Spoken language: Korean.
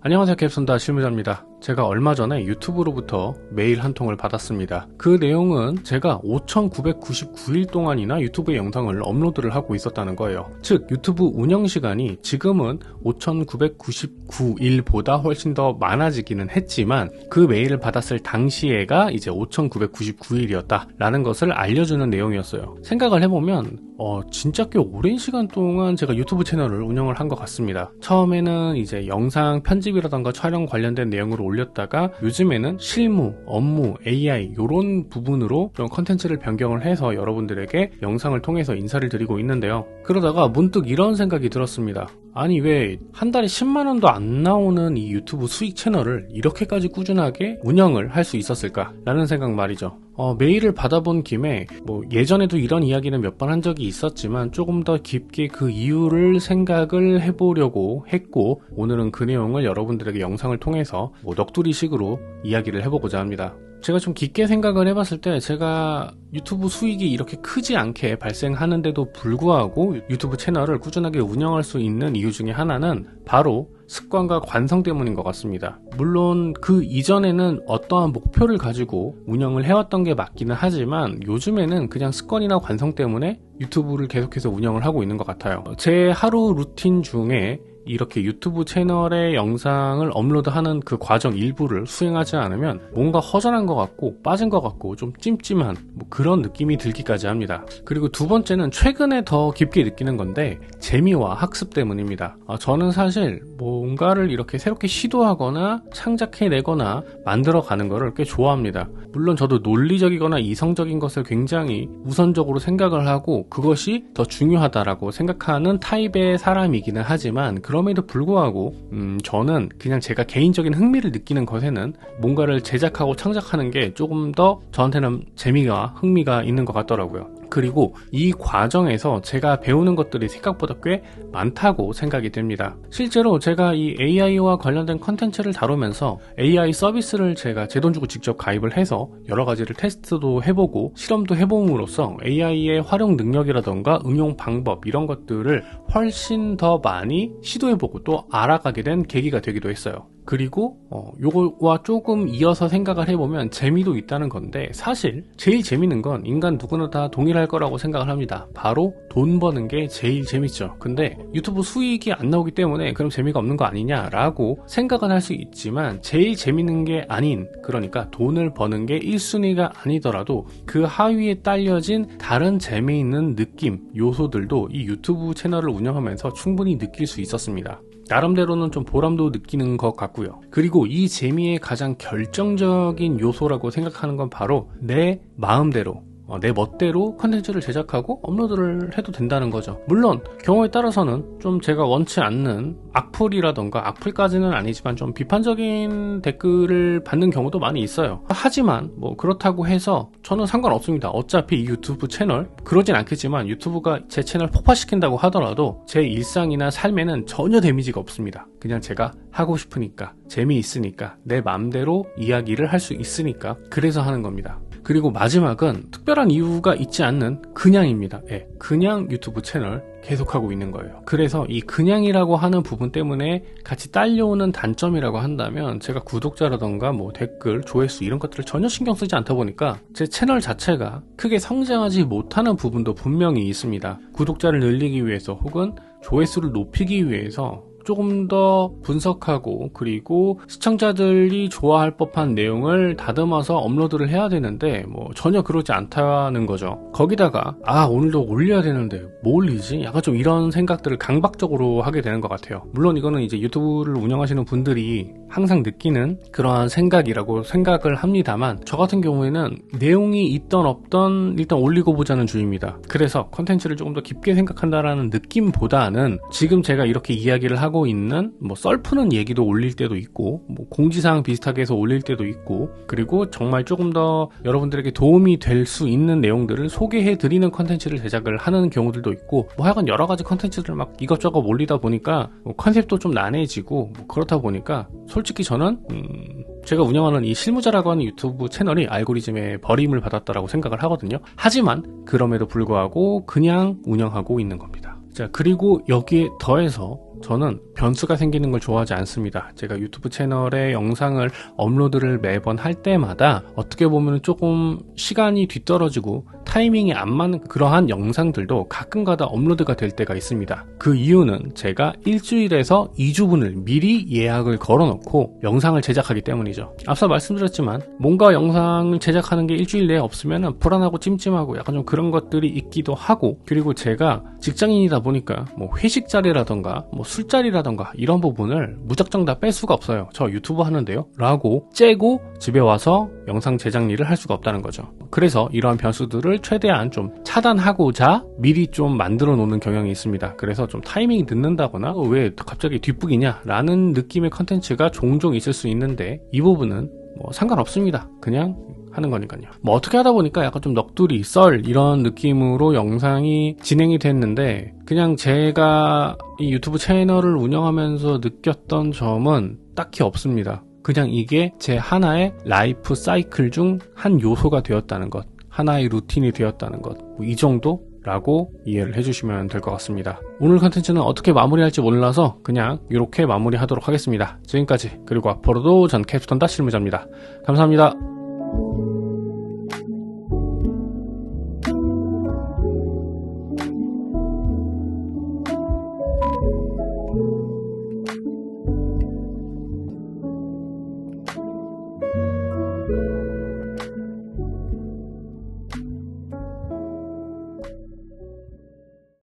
안녕하세요. 캡순다 실무자입니다. 제가 얼마 전에 유튜브로부터 메일 한 통을 받았습니다. 그 내용은 제가 5,999일 동안이나 유튜브에 영상을 업로드를 하고 있었다는 거예요. 즉 유튜브 운영시간이 지금은 5,999일보다 훨씬 더 많아지기는 했지만 그 메일을 받았을 당시에가 이제 5,999일이었다 라는 것을 알려주는 내용이었어요. 생각을 해보면 진짜 꽤 오랜 시간 동안 제가 유튜브 채널을 운영을 한 것 같습니다. 처음에는 이제 영상 편집이라던가 촬영 관련된 내용으로 올렸다가 요즘에는 실무, 업무, AI 이런 부분으로 좀 컨텐츠를 변경을 해서 여러분들에게 영상을 통해서 인사를 드리고 있는데요. 그러다가 문득 이런 생각이 들었습니다. 아니 왜 한 달에 10만원도 안 나오는 이 유튜브 수익 채널을 이렇게까지 꾸준하게 운영을 할 수 있었을까 라는 생각 말이죠. 메일을 받아본 김에 예전에도 이런 이야기는 몇 번 한 적이 있었지만 조금 더 깊게 그 이유를 생각을 해보려고 했고, 오늘은 그 내용을 여러분들에게 영상을 통해서 넋두리식으로 이야기를 해보고자 합니다. 제가 좀 깊게 생각을 해봤을 때 제가 유튜브 수익이 이렇게 크지 않게 발생하는데도 불구하고 유튜브 채널을 꾸준하게 운영할 수 있는 이유 중에 하나는 바로 습관과 관성 때문인 것 같습니다. 물론 그 이전에는 어떠한 목표를 가지고 운영을 해왔던 게 맞기는 하지만 요즘에는 그냥 습관이나 관성 때문에 유튜브를 계속해서 운영을 하고 있는 것 같아요. 제 하루 루틴 중에 이렇게 유튜브 채널에 영상을 업로드하는 그 과정 일부를 수행하지 않으면 뭔가 허전한 것 같고 빠진 것 같고 좀 찜찜한 그런 느낌이 들기까지 합니다. 그리고 두 번째는 최근에 더 깊게 느끼는 건데 재미와 학습 때문입니다. 저는 사실 뭔가를 이렇게 새롭게 시도하거나 창작해내거나 만들어가는 거를 꽤 좋아합니다. 물론 저도 논리적이거나 이성적인 것을 굉장히 우선적으로 생각을 하고 그것이 더 중요하다라고 생각하는 타입의 사람이기는 하지만 그럼에도 불구하고 저는 그냥 제가 개인적인 흥미를 느끼는 것에는 뭔가를 제작하고 창작하는 게 조금 더 저한테는 재미가 흥미가 있는 것 같더라고요. 그리고 이 과정에서 제가 배우는 것들이 생각보다 꽤 많다고 생각이 됩니다. 실제로 제가 이 AI와 관련된 컨텐츠를 다루면서 AI 서비스를 제가 제 돈 주고 직접 가입을 해서 여러 가지를 테스트도 해보고 실험도 해봄으로써 AI의 활용 능력이라던가 응용 방법 이런 것들을 훨씬 더 많이 시도해보고 또 알아가게 된 계기가 되기도 했어요. 그리고 요거와 조금 이어서 생각을 해보면 재미도 있다는 건데 사실 제일 재밌는 건 인간 누구나 다 동일할 거라고 생각을 합니다. 바로 돈 버는 게 제일 재밌죠. 근데 유튜브 수익이 안 나오기 때문에 그럼 재미가 없는 거 아니냐라고 생각은 할 수 있지만 제일 재밌는 게 아닌, 그러니까 돈을 버는 게 1순위가 아니더라도 그 하위에 딸려진 다른 재미있는 느낌, 요소들도 이 유튜브 채널을 운영하면서 충분히 느낄 수 있었습니다. 나름대로는 좀 보람도 느끼는 것 같고요. 그리고 이 재미의 가장 결정적인 요소라고 생각하는 건 바로 내 마음대로 내 멋대로 컨텐츠를 제작하고 업로드를 해도 된다는 거죠. 물론 경우에 따라서는 좀 제가 원치 않는 악플이라던가, 악플까지는 아니지만 좀 비판적인 댓글을 받는 경우도 많이 있어요. 하지만 그렇다고 해서 저는 상관없습니다. 어차피 이 유튜브 채널, 그러진 않겠지만 유튜브가 제 채널 폭파시킨다고 하더라도 제 일상이나 삶에는 전혀 데미지가 없습니다. 그냥 제가 하고 싶으니까, 재미있으니까, 내 맘대로 이야기를 할 수 있으니까 그래서 하는 겁니다. 그리고 마지막은 특별한 이유가 있지 않는 그냥입니다. 그냥 유튜브 채널 계속하고 있는 거예요. 그래서 이 그냥이라고 하는 부분 때문에 같이 딸려오는 단점이라고 한다면 제가 구독자라던가 댓글, 조회수 이런 것들을 전혀 신경 쓰지 않다 보니까 제 채널 자체가 크게 성장하지 못하는 부분도 분명히 있습니다. 구독자를 늘리기 위해서 혹은 조회수를 높이기 위해서 조금 더 분석하고 그리고 시청자들이 좋아할 법한 내용을 다듬어서 업로드를 해야 되는데 전혀 그러지 않다는 거죠. 거기다가 오늘도 올려야 되는데 뭐 올리지? 약간 좀 이런 생각들을 강박적으로 하게 되는 것 같아요. 물론 이거는 이제 유튜브를 운영하시는 분들이 항상 느끼는 그러한 생각이라고 생각을 합니다만 저 같은 경우에는 내용이 있던 없던 일단 올리고 보자는 주의입니다. 그래서 컨텐츠를 조금 더 깊게 생각한다라는 느낌보다는 지금 제가 이렇게 이야기를 하고 있는 썰 푸는 얘기도 올릴 때도 있고 공지사항 비슷하게 해서 올릴 때도 있고, 그리고 정말 조금 더 여러분들에게 도움이 될 수 있는 내용들을 소개해 드리는 컨텐츠를 제작을 하는 경우들도 있고 하여간 여러 가지 컨텐츠들을 막 이것저것 올리다 보니까 컨셉도 좀 난해지고 그렇다 보니까 솔직히 저는 제가 운영하는 이 실무자라고 하는 유튜브 채널이 알고리즘에 버림을 받았다라고 생각을 하거든요. 하지만 그럼에도 불구하고 그냥 운영하고 있는 겁니다. 자, 그리고 여기에 더해서 저는 변수가 생기는 걸 좋아하지 않습니다. 제가 유튜브 채널에 영상을 업로드를 매번 할 때마다 어떻게 보면 조금 시간이 뒤떨어지고 타이밍이 안 맞는 그러한 영상들도 가끔가다 업로드가 될 때가 있습니다. 그 이유는 제가 일주일에서 2주분을 미리 예약을 걸어놓고 영상을 제작하기 때문이죠. 앞서 말씀드렸지만 뭔가 영상을 제작하는 게 일주일 내에 없으면 불안하고 찜찜하고 약간 좀 그런 것들이 있기도 하고, 그리고 제가 직장인이다 보니까 뭐 회식 자리라던가 뭐 술자리라던가 이런 부분을 무작정 다 뺄 수가 없어요. 저 유튜브 하는데요 라고 째고 집에 와서 영상 제작 일을 할 수가 없다는 거죠. 그래서 이러한 변수들을 최대한 좀 차단하고자 미리 좀 만들어 놓는 경향이 있습니다. 그래서 좀 타이밍이 늦는다거나 왜 갑자기 뒷북이냐 라는 느낌의 컨텐츠가 종종 있을 수 있는데, 이 부분은 뭐 상관없습니다. 그냥 하는 거니까요. 뭐 어떻게 하다 보니까 약간 좀 넋두리, 썰 이런 느낌으로 영상이 진행이 됐는데, 그냥 제가 이 유튜브 채널을 운영하면서 느꼈던 점은 딱히 없습니다. 그냥 이게 제 하나의 라이프 사이클 중 한 요소가 되었다는 것, 하나의 루틴이 되었다는 것, 이 정도라고 이해를 해주시면 될 것 같습니다. 오늘 컨텐츠는 어떻게 마무리할지 몰라서 그냥 이렇게 마무리하도록 하겠습니다. 지금까지, 그리고 앞으로도 전 캡스톤 실무자입니다. 감사합니다.